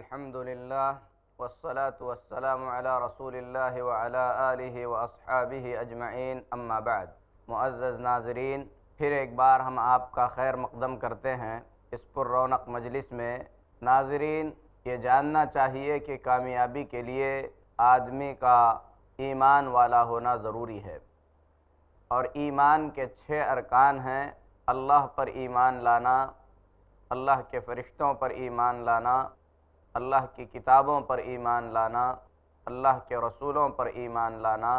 الحمد للہ والصلاة والسلام علی رسول اللہ وعلی آلہ واصحابہ اجمعین، اما بعد۔ معزز ناظرین، پھر ایک بار ہم آپ کا خیر مقدم کرتے ہیں اس پر رونق مجلس میں۔ ناظرین، یہ جاننا چاہیے کہ کامیابی کے لیے آدمی کا ایمان والا ہونا ضروری ہے، اور ایمان کے 6 ارکان ہیں: اللہ پر ایمان لانا، اللہ کے فرشتوں پر ایمان لانا، اللہ کی کتابوں پر ایمان لانا، اللہ کے رسولوں پر ایمان لانا،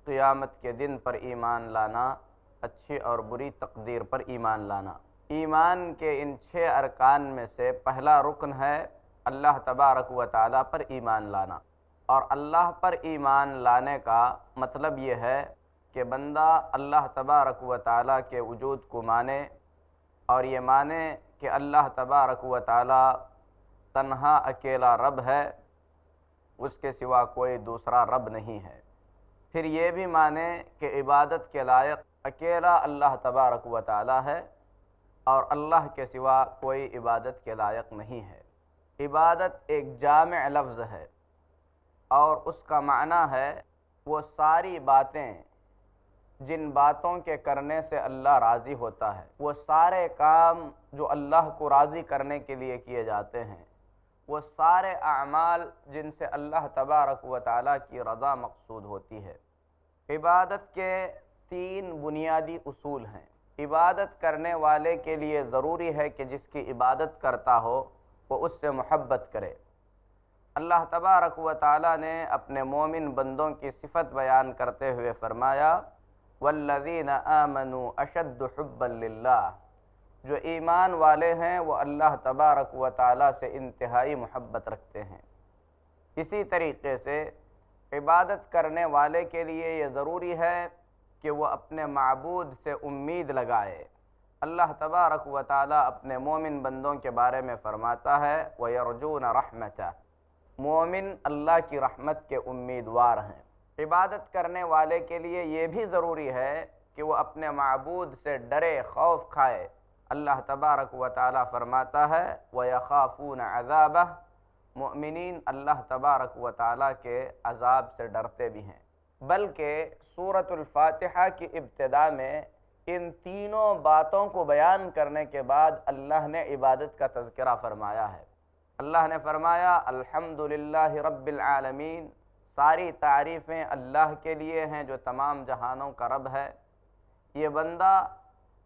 قیامت کے دن پر ایمان لانا، اچھی اور بری تقدیر پر ایمان لانا۔ ایمان کے ان 6 ارکان میں سے پہلا رکن ہے اللہ تبارک و تعالیٰ پر ایمان لانا۔ اور اللہ پر ایمان لانے کا مطلب یہ ہے کہ بندہ اللہ تبارک و تعالیٰ کے وجود کو مانے، اور یہ مانے کہ اللہ تبارک و تعالیٰ تنہا اکیلا رب ہے، اس کے سوا کوئی دوسرا رب نہیں ہے۔ پھر یہ بھی مانے کہ عبادت کے لائق اکیلا اللہ تبارک و تعالیٰ ہے، اور اللہ کے سوا کوئی عبادت کے لائق نہیں ہے۔ عبادت ایک جامع لفظ ہے، اور اس کا معنی ہے وہ ساری باتیں جن باتوں کے کرنے سے اللہ راضی ہوتا ہے، وہ سارے کام جو اللہ کو راضی کرنے کے لیے کیے جاتے ہیں، وہ سارے اعمال جن سے اللہ تبارک و تعالیٰ کی رضا مقصود ہوتی ہے۔ عبادت کے 3 بنیادی اصول ہیں۔ عبادت کرنے والے کے لیے ضروری ہے کہ جس کی عبادت کرتا ہو وہ اس سے محبت کرے۔ اللہ تبارک و تعالیٰ نے اپنے مومن بندوں کی صفت بیان کرتے ہوئے فرمایا: والذین آمنوا اشد حبا للہ، جو ایمان والے ہیں وہ اللہ تبارک و تعالیٰ سے انتہائی محبت رکھتے ہیں۔ اسی طریقے سے عبادت کرنے والے کے لیے یہ ضروری ہے کہ وہ اپنے معبود سے امید لگائے۔ اللہ تبارک و تعالیٰ اپنے مومن بندوں کے بارے میں فرماتا ہے: وَيَرْجُونَ رَحْمَتَهُ، مومن اللہ کی رحمت کے امیدوار ہیں۔ عبادت کرنے والے کے لیے یہ بھی ضروری ہے کہ وہ اپنے معبود سے ڈرے، خوف کھائے۔ اللہ تبارک و تعالیٰ فرماتا ہے: وَيَخَافُونَ عَذَابَهُ، مؤمنین اللہ تبارک و تعالیٰ کے عذاب سے ڈرتے بھی ہیں۔ بلکہ سورۃ الفاتحہ کی ابتدا میں ان تینوں باتوں کو بیان کرنے کے بعد اللہ نے عبادت کا تذکرہ فرمایا ہے۔ اللہ نے فرمایا: الحمدللہ رب العالمین، ساری تعریفیں اللہ کے لیے ہیں جو تمام جہانوں کا رب ہے۔ یہ بندہ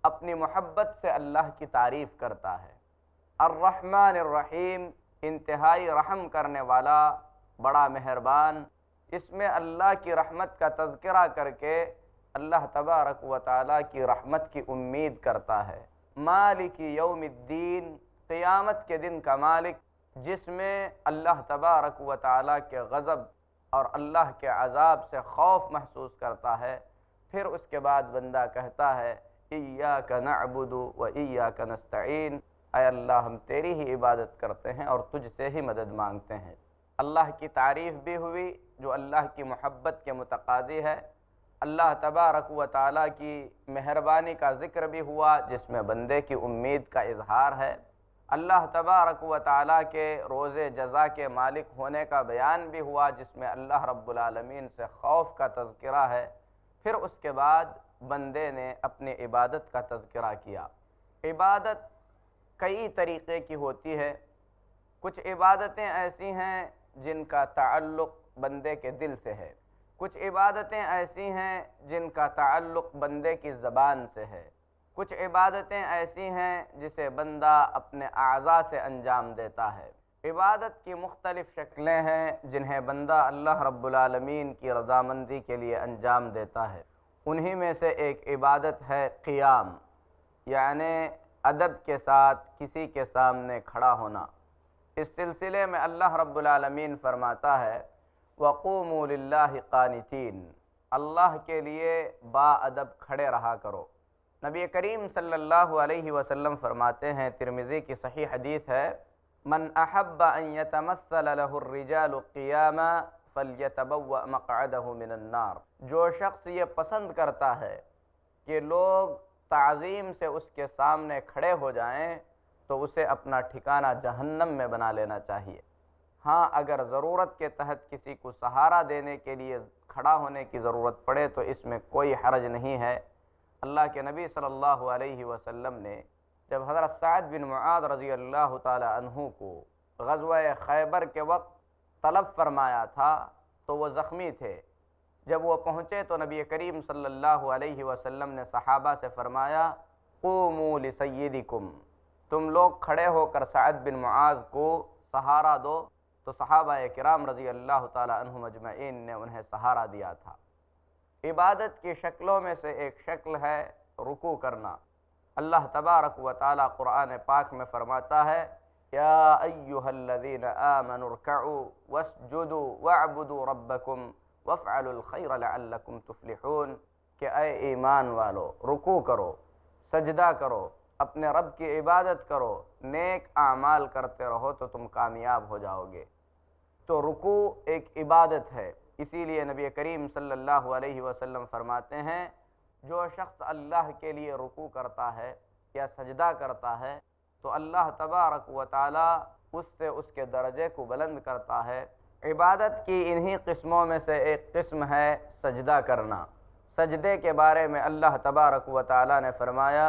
اپنی محبت سے اللہ کی تعریف کرتا ہے۔ الرحمن الرحیم، انتہائی رحم کرنے والا، بڑا مہربان۔ اس میں اللہ کی رحمت کا تذکرہ کر کے اللہ تبارک و تعالیٰ کی رحمت کی امید کرتا ہے۔ مالک یوم الدین، قیامت کے دن کا مالک، جس میں اللہ تبارک و تعالیٰ کے غضب اور اللہ کے عذاب سے خوف محسوس کرتا ہے۔ پھر اس کے بعد بندہ کہتا ہے: ایاک نعبد و ایاک نستعین، اے اللہ ہم تیری ہی عبادت کرتے ہیں اور تجھ سے ہی مدد مانگتے ہیں۔ اللہ کی تعریف بھی ہوئی جو اللہ کی محبت کے متقاضی ہے۔ اللہ تبارک و تعالیٰ کی مہربانی کا ذکر بھی ہوا جس میں بندے کی امید کا اظہار ہے۔ اللہ تبارک و تعالیٰ کے روز جزا کے مالک ہونے کا بیان بھی ہوا جس میں اللہ رب العالمین سے خوف کا تذکرہ ہے۔ پھر اس کے بعد بندے نے اپنی عبادت کا تذکرہ کیا۔ عبادت کئی طریقے کی ہوتی ہے۔ کچھ عبادتیں ایسی ہیں جن کا تعلق بندے کے دل سے ہے، کچھ عبادتیں ایسی ہیں جن کا تعلق بندے کی زبان سے ہے، کچھ عبادتیں ایسی ہیں جسے بندہ اپنے اعضاء سے انجام دیتا ہے۔ عبادت کی مختلف شکلیں ہیں جنہیں بندہ اللہ رب العالمین کی رضامندی کے لیے انجام دیتا ہے۔ انہی میں سے ایک عبادت ہے قیام، یعنی ادب کے ساتھ کسی کے سامنے کھڑا ہونا۔ اس سلسلے میں اللہ رب العالمین فرماتا ہے: وَقُومُوا لِلَّهِ قَانِتِينَ، اللہ کے لیے با ادب کھڑے رہا کرو۔ نبی کریم صلی اللہ علیہ وسلم فرماتے ہیں، ترمذی کی صحیح حدیث ہے: من احب ان يتمثل له الرجال قیاما فلیتبوأ مقعده من النار، جو شخص یہ پسند کرتا ہے کہ لوگ تعظیم سے اس کے سامنے کھڑے ہو جائیں تو اسے اپنا ٹھکانہ جہنم میں بنا لینا چاہیے۔ ہاں اگر ضرورت کے تحت کسی کو سہارا دینے کے لیے کھڑا ہونے کی ضرورت پڑے تو اس میں کوئی حرج نہیں ہے۔ اللہ کے نبی صلی اللہ علیہ وسلم نے جب حضرت سعد بن معاذ رضی اللہ تعالی عنہ کو غزوہ خیبر کے وقت طلب فرمایا تھا تو وہ زخمی تھے۔ جب وہ پہنچے تو نبی کریم صلی اللہ علیہ وسلم نے صحابہ سے فرمایا قوموا لسیدکم، تم لوگ کھڑے ہو کر سعد بن معاذ کو سہارا دو۔ تو صحابہ کرام رضی اللہ تعالی عنہم اجمعین نے انہیں سہارا دیا تھا۔ عبادت کی شکلوں میں سے ایک شکل ہے رکوع کرنا۔ اللہ تبارک و تعالی قرآن پاک میں فرماتا ہے یا ایھا الذین آمنوا ارکعوا واسجدوا واعبدوا ربکم وافعلوا الخیر لعلکم تفلحون، کہ اے ایمان والو رکوع کرو، سجدہ کرو، اپنے رب کی عبادت کرو، نیک اعمال کرتے رہو تو تم کامیاب ہو جاؤ گے۔ تو رکوع ایک عبادت ہے، اسی لیے نبی کریم صلی اللہ علیہ وسلم فرماتے ہیں جو شخص اللہ کے لیے رکوع کرتا ہے یا سجدہ کرتا ہے تو اللہ تبارک و تعالی اس سے اس کے درجے کو بلند کرتا ہے۔ عبادت کی انہی قسموں میں سے ایک قسم ہے سجدہ کرنا۔ سجدے کے بارے میں اللہ تبارک و تعالی نے فرمایا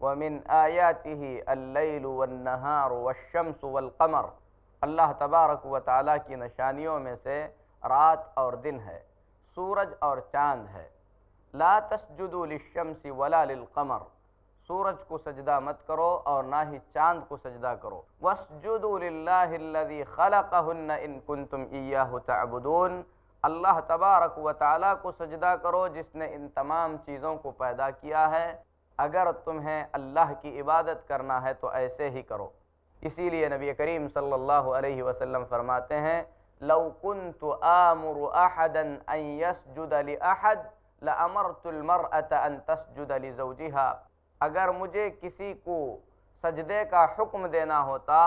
وَمِنْ آيَاتِهِ اللَّيْلُ وَالنَّهَارُ وَالشَّمْسُ وَالْقَمَرُ، اللہ تبارک و تعالیٰ کی نشانیوں میں سے رات اور دن ہے، سورج اور چاند ہے۔ لا تسجدوا للشمس ولا للقمر، سورج کو سجدہ مت کرو اور نہ ہی چاند کو سجدہ کرو۔ واسجدوا للہ الذی خلقہن ان کنتم ایاہ تعبدون، اللہ تبارک و تعالیٰ کو سجدہ کرو جس نے ان تمام چیزوں کو پیدا کیا ہے، اگر تمہیں اللہ کی عبادت کرنا ہے تو ایسے ہی کرو۔ اسی لیے نبی کریم صلی اللہ علیہ وسلم فرماتے ہیں لو كنت آمر احدا ان يسجد لاحد لامرت المرأة ان تسجد لزوجها، اگر مجھے کسی کو سجدے کا حکم دینا ہوتا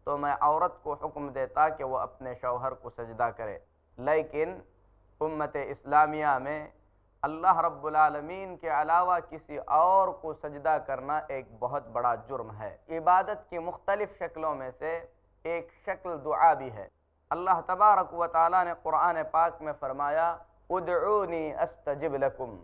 تو میں عورت کو حکم دیتا کہ وہ اپنے شوہر کو سجدہ کرے، لیکن امت اسلامیہ میں اللہ رب العالمین کے علاوہ کسی اور کو سجدہ کرنا ایک بہت بڑا جرم ہے۔ عبادت کی مختلف شکلوں میں سے ایک شکل دعا بھی ہے۔ اللہ تبارک و تعالیٰ نے قرآن پاک میں فرمایا ادعونی استجب لکم،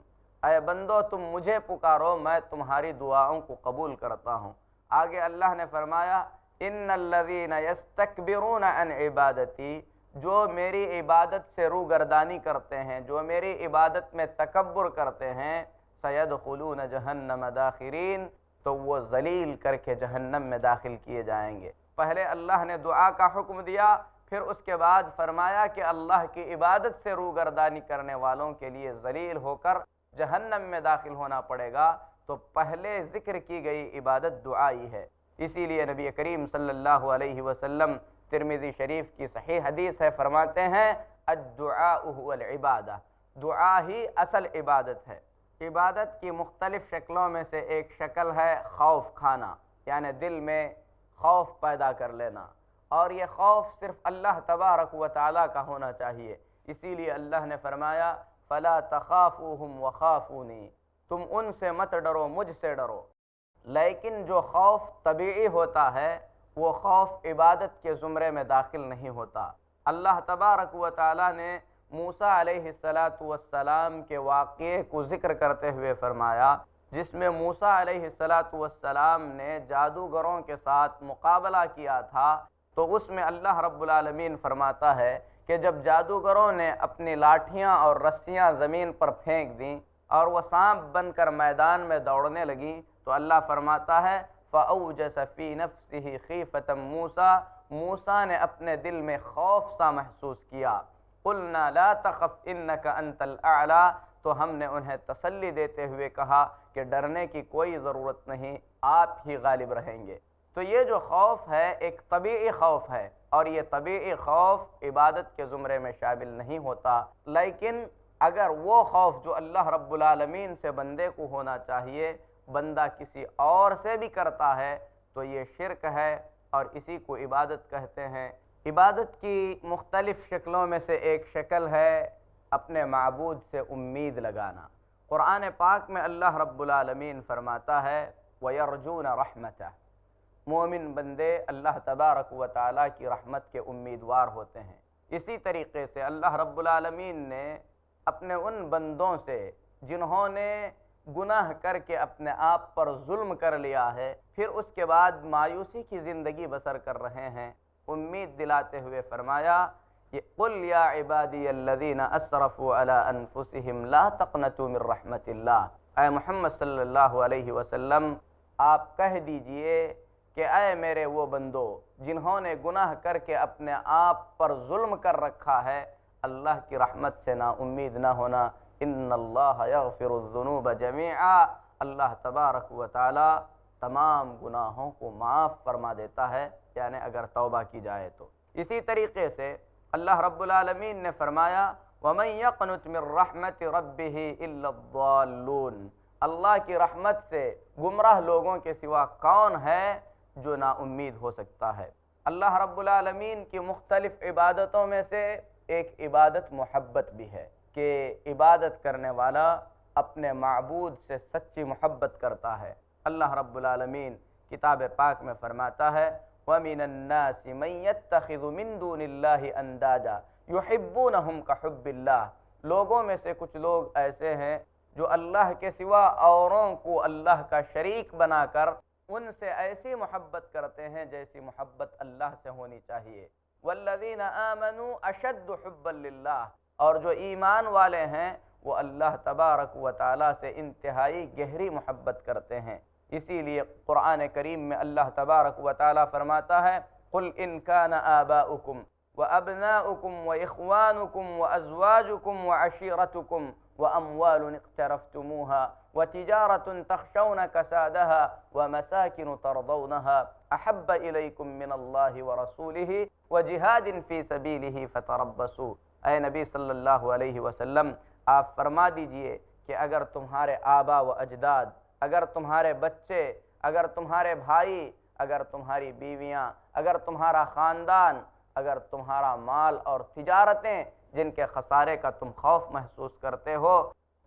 اے بندو تم مجھے پکارو میں تمہاری دعاؤں کو قبول کرتا ہوں۔ آگے اللہ نے فرمایا ان الذین یستکبرون عن عبادتی، جو میری عبادت سے روگردانی کرتے ہیں، جو میری عبادت میں تکبر کرتے ہیں، سیدخلون جہنم داخرین، تو وہ ذلیل کر کے جہنم میں داخل کیے جائیں گے۔ پہلے اللہ نے دعا کا حکم دیا، پھر اس کے بعد فرمایا کہ اللہ کی عبادت سے روگردانی کرنے والوں کے لیے ذلیل ہو کر جہنم میں داخل ہونا پڑے گا۔ تو پہلے ذکر کی گئی عبادت دعائی ہے۔ اسی لیے نبی کریم صلی اللہ علیہ وسلم ترمذی شریف کی صحیح حدیث ہے، فرماتے ہیں الدعاء هو العبادہ، دعا ہی اصل عبادت ہے۔ عبادت کی مختلف شکلوں میں سے ایک شکل ہے خوف کھانا، یعنی دل میں خوف پیدا کر لینا، اور یہ خوف صرف اللہ تبارک و تعالیٰ کا ہونا چاہیے۔ اسی لیے اللہ نے فرمایا فلا تخافوہم وخافونی، تم ان سے مت ڈرو مجھ سے ڈرو۔ لیکن جو خوف طبیعی ہوتا ہے وہ خوف عبادت کے زمرے میں داخل نہیں ہوتا۔ اللہ تبارک و تعالیٰ نے موسیٰ علیہ السلام کے واقعے کو ذکر کرتے ہوئے فرمایا جس میں موسیٰ علیہ السلام نے جادوگروں کے ساتھ مقابلہ کیا تھا، تو اس میں اللہ رب العالمین فرماتا ہے کہ جب جادوگروں نے اپنی لاٹھیاں اور رسیاں زمین پر پھینک دیں اور وہ سانپ بن کر میدان میں دوڑنے لگیں تو اللہ فرماتا ہے فَأَوْجَسَ فِي نَفْسِهِ خِيفَةً مُوسَىٰ، موسیٰ نے اپنے دل میں خوف سا محسوس کیا۔ قُلْنَا لَا تَخَفْ إِنَّكَ أَنْتَ الْأَعْلَىٰ، تو ہم نے انہیں تسلی دیتے ہوئے کہا کہ ڈرنے کی کوئی ضرورت نہیں، آپ ہی غالب رہیں گے۔ تو یہ جو خوف ہے ایک طبیعی خوف ہے، اور یہ طبیعی خوف عبادت کے زمرے میں شامل نہیں ہوتا، لیکن اگر وہ خوف جو اللہ رب العالمین سے بندے کو ہونا چاہیے بندہ کسی اور سے بھی کرتا ہے تو یہ شرک ہے، اور اسی کو عبادت کہتے ہیں۔ عبادت کی مختلف شکلوں میں سے ایک شکل ہے اپنے معبود سے امید لگانا۔ قرآن پاک میں اللہ رب العالمین فرماتا ہے وَيَرْجُونَ رَحْمَتَهُ، مومن بندے اللہ تبارک و تعالیٰ کی رحمت کے امیدوار ہوتے ہیں۔ اسی طریقے سے اللہ رب العالمین نے اپنے ان بندوں سے جنہوں نے گناہ کر کے اپنے آپ پر ظلم کر لیا ہے، پھر اس کے بعد مایوسی کی زندگی بسر کر رہے ہیں، امید دلاتے ہوئے فرمایا قُلْ يَا عِبَادِيَ الَّذِينَ أَسْرَفُوا عَلَىٰ أَنفُسِهِمْ لَا تَقْنَطُوا مِن رَحْمَةِ اللَّهِ۔ اے محمد صلی اللہ علیہ وسلم آپ کہہ دیجئے کہ اے میرے وہ بندو جنہوں نے گناہ کر کے اپنے آپ پر ظلم کر رکھا ہے، اللہ کی رحمت سے نا امید نہ ہونا۔ ان اللہ یغفر الذنوب جمیعا، اللہ تبارک و تعالی تمام گناہوں کو معاف فرما دیتا ہے، یعنی اگر توبہ کی جائے تو۔ اسی طریقے سے اللہ رب العالمین نے فرمایا وَمَن يَقْنُتْ مِن رَحْمَةِ رَبِّهِ إِلَّا الضَّالُّونَ، اللہ کی رحمت سے گمراہ لوگوں کے سوا کون ہے جو نا امید ہو سکتا ہے۔ اللہ رب العالمین کی مختلف عبادتوں میں سے ایک عبادت محبت بھی ہے کہ عبادت کرنے والا اپنے معبود سے سچی محبت کرتا ہے۔ اللہ رب العالمین کتاب پاک میں فرماتا ہے وَمِنَ النَّاسِ مَن يَتَّخِذُ مِن دُونِ اللَّهِ أَندَادًا يُحِبُّونَهُمْ كَحُبِّ اللَّهِ، لوگوں میں سے کچھ لوگ ایسے ہیں جو اللہ کے سوا اوروں کو اللہ کا شریک بنا کر ان سے ایسی محبت کرتے ہیں جیسی محبت اللہ سے ہونی چاہیے۔ وَالَّذِينَ آمَنُوا أَشَدُّ حُبًّا لِلَّهِ، اور جو ایمان والے ہیں وہ اللہ تبارک و تعالیٰ سے انتہائی گہری محبت کرتے ہیں۔ اسی لیے قرآن کریم میں اللہ تبارک و تعالیٰ فرماتا ہے قُلْ إِنْ كَانَ آبَاؤُكُمْ وَأَبْنَاؤُكُمْ وَإِخْوَانُكُمْ وَأَزْوَاجُكُمْ وَعَشِيرَتُكُمْ وَأَمْوَالٌ اقْتَرَفْتُمُوهَا وَتِجَارَةٌ تَخْشَوْنَ كَسَادَهَا وَمَسَاكِنُ تَرْضَوْنَهَا أَحَبَّ إِلَيْكُم مِّنَ اللَّهِ وَرَسُولِهِ وَجِهَادٍ فِي سَبِيلِهِ فَتَرَبَّصُوا۔ اے نبی صلی اللہ علیہ وسلم آپ فرما دیجئے کہ اگر تمہارے آبا و اجداد، اگر تمہارے بچے، اگر تمہارے بھائی، اگر تمہاری بیویاں، اگر تمہارا خاندان، اگر تمہارا مال اور تجارتیں جن کے خسارے کا تم خوف محسوس کرتے ہو،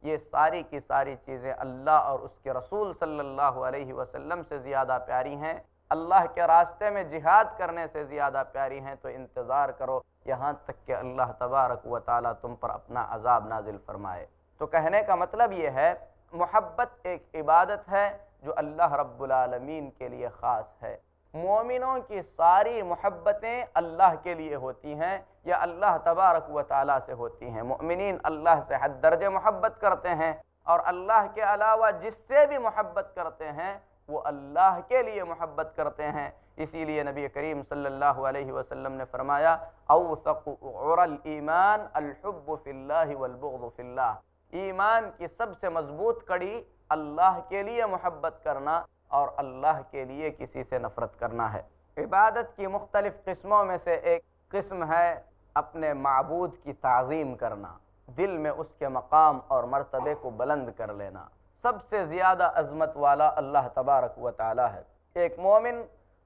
یہ ساری کی ساری چیزیں اللہ اور اس کے رسول صلی اللہ علیہ وسلم سے زیادہ پیاری ہیں، اللہ کے راستے میں جہاد کرنے سے زیادہ پیاری ہیں، تو انتظار کرو یہاں تک کہ اللہ تبارک و تعالیٰ تم پر اپنا عذاب نازل فرمائے۔ تو کہنے کا مطلب یہ ہے محبت ایک عبادت ہے جو اللہ رب العالمین کے لیے خاص ہے۔ مومنوں کی ساری محبتیں اللہ کے لیے ہوتی ہیں یا اللہ تبارک و تعالیٰ سے ہوتی ہیں۔ مومنین اللہ سے حد درجے محبت کرتے ہیں اور اللہ کے علاوہ جس سے بھی محبت کرتے ہیں وہ اللہ کے لیے محبت کرتے ہیں۔ اسی لیے نبی کریم صلی اللہ علیہ وسلم نے فرمایا اوثق عُرى الایمان الحب فی اللہ والبغض فی اللہ، ایمان کی سب سے مضبوط کڑی اللہ کے لیے محبت کرنا اور اللہ کے لیے کسی سے نفرت کرنا ہے۔ عبادت کی مختلف قسموں میں سے ایک قسم ہے اپنے معبود کی تعظیم کرنا، دل میں اس کے مقام اور مرتبے کو بلند کر لینا۔ سب سے زیادہ عظمت والا اللہ تبارک و تعالی ہے۔ ایک مومن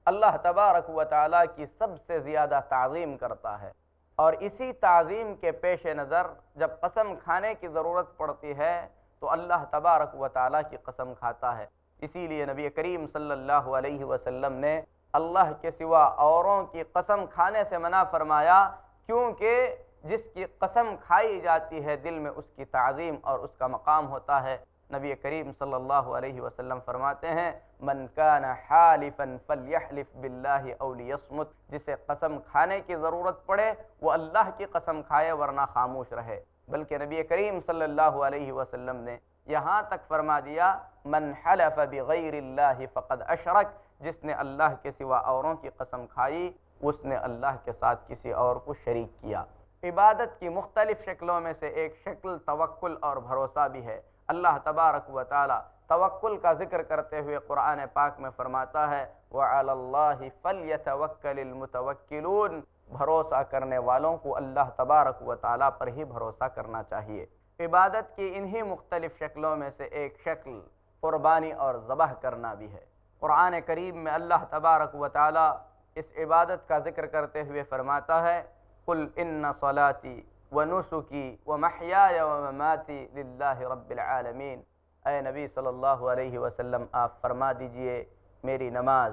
اللہ تبارک و تعالی کی سب سے زیادہ تعظیم کرتا ہے، اور اسی تعظیم کے پیش نظر جب قسم کھانے کی ضرورت پڑتی ہے تو اللہ تبارک و تعالی کی قسم کھاتا ہے۔ اسی لیے نبی کریم صلی اللہ علیہ وسلم نے اللہ کے سوا اوروں کی قسم کھانے سے منع فرمایا، کیونکہ جس کی قسم کھائی جاتی ہے دل میں اس کی تعظیم اور اس کا مقام ہوتا ہے۔ نبی کریم صلی اللہ علیہ وسلم فرماتے ہیں من کان حالفا فلیحلف باللہ او لیصمت، جسے قسم کھانے کی ضرورت پڑے وہ اللہ کی قسم کھائے ورنہ خاموش رہے۔ بلکہ نبی کریم صلی اللہ علیہ وسلم نے یہاں تک فرما دیا من حلف بغیر اللہ فقد اشرک، جس نے اللہ کے سوا اوروں کی قسم کھائی اس نے اللہ کے ساتھ کسی اور کو شریک کیا۔ عبادت کی مختلف شکلوں میں سے ایک شکل توکل اور بھروسہ بھی ہے۔ اللہ تبارک و تعالی توکل کا ذکر کرتے ہوئے قرآن پاک میں فرماتا ہے وَعَلَى اللَّهِ فَلْيَتَوَكَّلِ الْمُتَوَكِّلُونَ، بھروسہ کرنے والوں کو اللہ تبارک و تعالی پر ہی بھروسہ کرنا چاہیے۔ عبادت کی انہی مختلف شکلوں میں سے ایک شکل قربانی اور ذبح کرنا بھی ہے۔ قرآن کریم میں اللہ تبارک و تعالی اس عبادت کا ذکر کرتے ہوئے فرماتا ہے قُلْ إِنَّ صَلَاتِي وَنُسُكِي وَمَحْيَايَ وَمَمَاتِي لِلَّهِ رَبِّ الْعَالَمِينَ، اے نبی صلی اللہ علیہ وسلم آپ فرما دیجئے میری نماز،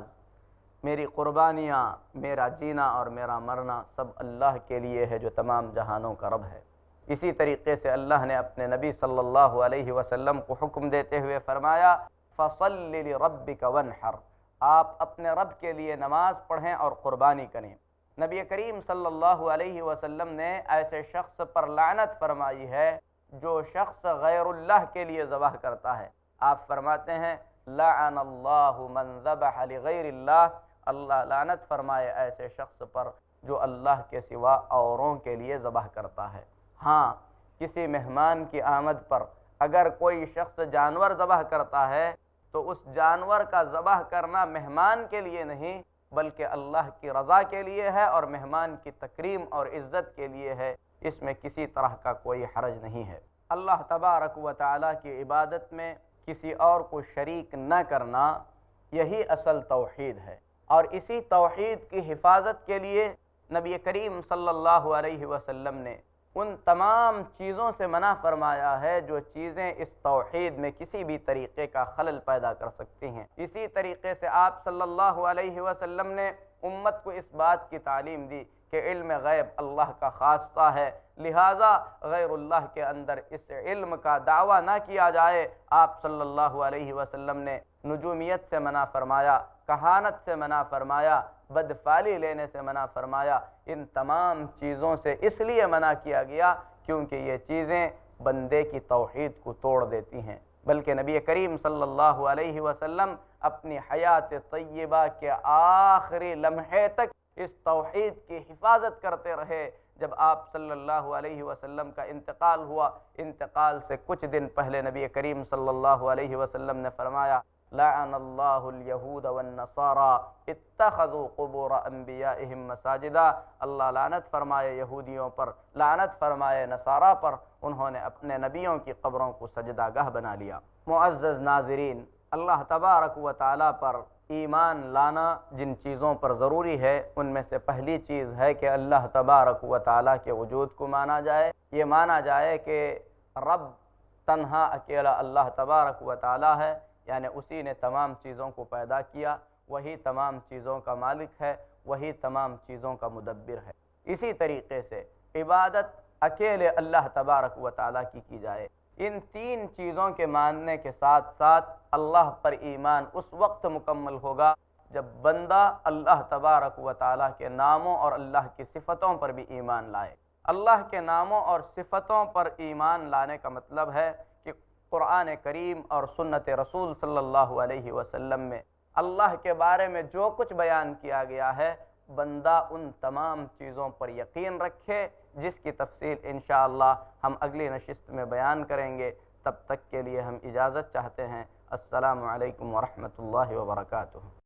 میری قربانیاں، میرا جینا اور میرا مرنا سب اللہ کے لیے ہے جو تمام جہانوں کا رب ہے۔ اسی طریقے سے اللہ نے اپنے نبی صلی اللہ علیہ وسلم کو حکم دیتے ہوئے فرمایا فَصَلِّ لِرَبِّكَ وَانْحَرْ، آپ اپنے رب کے لیے نماز پڑھیں اور قربانی کریں۔ نبی کریم صلی اللہ علیہ وسلم نے ایسے شخص پر لعنت فرمائی ہے جو شخص غیر اللہ کے لیے ذبح کرتا ہے۔ آپ فرماتے ہیں لعن اللہ من ذبح لغیر اللہ، اللہ لعنت فرمائے ایسے شخص پر جو اللہ کے سوا اوروں کے لیے ذبح کرتا ہے۔ ہاں، کسی مہمان کی آمد پر اگر کوئی شخص جانور ذبح کرتا ہے تو اس جانور کا ذبح کرنا مہمان کے لیے نہیں بلکہ اللہ کی رضا کے لیے ہے اور مہمان کی تکریم اور عزت کے لیے ہے، اس میں کسی طرح کا کوئی حرج نہیں ہے۔ اللہ تبارک و تعالیٰ کی عبادت میں کسی اور کو شریک نہ کرنا، یہی اصل توحید ہے، اور اسی توحید کی حفاظت کے لیے نبی کریم صلی اللہ علیہ وسلم نے ان تمام چیزوں سے منع فرمایا ہے جو چیزیں اس توحید میں کسی بھی طریقے کا خلل پیدا کر سکتی ہیں۔ اسی طریقے سے آپ صلی اللہ علیہ وسلم نے امت کو اس بات کی تعلیم دی کہ علم غیب اللہ کا خاصہ ہے، لہٰذا غیر اللہ کے اندر اس علم کا دعویٰ نہ کیا جائے۔ آپ صلی اللہ علیہ وسلم نے نجومیت سے منع فرمایا، کہانت سے منع فرمایا، بدفعلی لینے سے منع فرمایا۔ ان تمام چیزوں سے اس لیے منع کیا گیا کیونکہ یہ چیزیں بندے کی توحید کو توڑ دیتی ہیں، بلکہ نبی کریم صلی اللہ علیہ وسلم اپنی حیات طیبہ کے آخری لمحے تک اس توحید کی حفاظت کرتے رہے۔ جب آپ صلی اللہ علیہ وسلم کا انتقال ہوا، انتقال سے کچھ دن پہلے نبی کریم صلی اللہ علیہ وسلم نے فرمایا لعن اللہ الیہود والنصارى اتخذوا قبور انبیائہم مساجدا، اللہ لعنت فرمائے یہودیوں پر، لعنت فرمائے نصارہ پر، انہوں نے اپنے نبیوں کی قبروں کو سجدہ گاہ بنا لیا۔ معزز ناظرین، اللہ تبارک و تعالیٰ پر ایمان لانا جن چیزوں پر ضروری ہے ان میں سے پہلی چیز ہے کہ اللہ تبارک و تعالیٰ کے وجود کو مانا جائے۔ یہ مانا جائے کہ رب تنہا اکیلا اللہ تبارک و تعالیٰ ہے، یعنی اسی نے تمام چیزوں کو پیدا کیا، وہی تمام چیزوں کا مالک ہے، وہی تمام چیزوں کا مدبر ہے۔ اسی طریقے سے عبادت اکیلے اللہ تبارک و تعالیٰ کی جائے۔ ان تین چیزوں کے ماننے کے ساتھ ساتھ اللہ پر ایمان اس وقت مکمل ہوگا جب بندہ اللہ تبارک و تعالیٰ کے ناموں اور اللہ کی صفتوں پر بھی ایمان لائے۔ اللہ کے ناموں اور صفتوں پر ایمان لانے کا مطلب ہے کہ قرآن کریم اور سنت رسول صلی اللہ علیہ وسلم میں اللہ کے بارے میں جو کچھ بیان کیا گیا ہے بندہ ان تمام چیزوں پر یقین رکھے، جس کی تفصیل انشاءاللہ ہم اگلی نشست میں بیان کریں گے۔ تب تک کے لیے ہم اجازت چاہتے ہیں۔ السلام علیکم ورحمۃ اللہ وبرکاتہ۔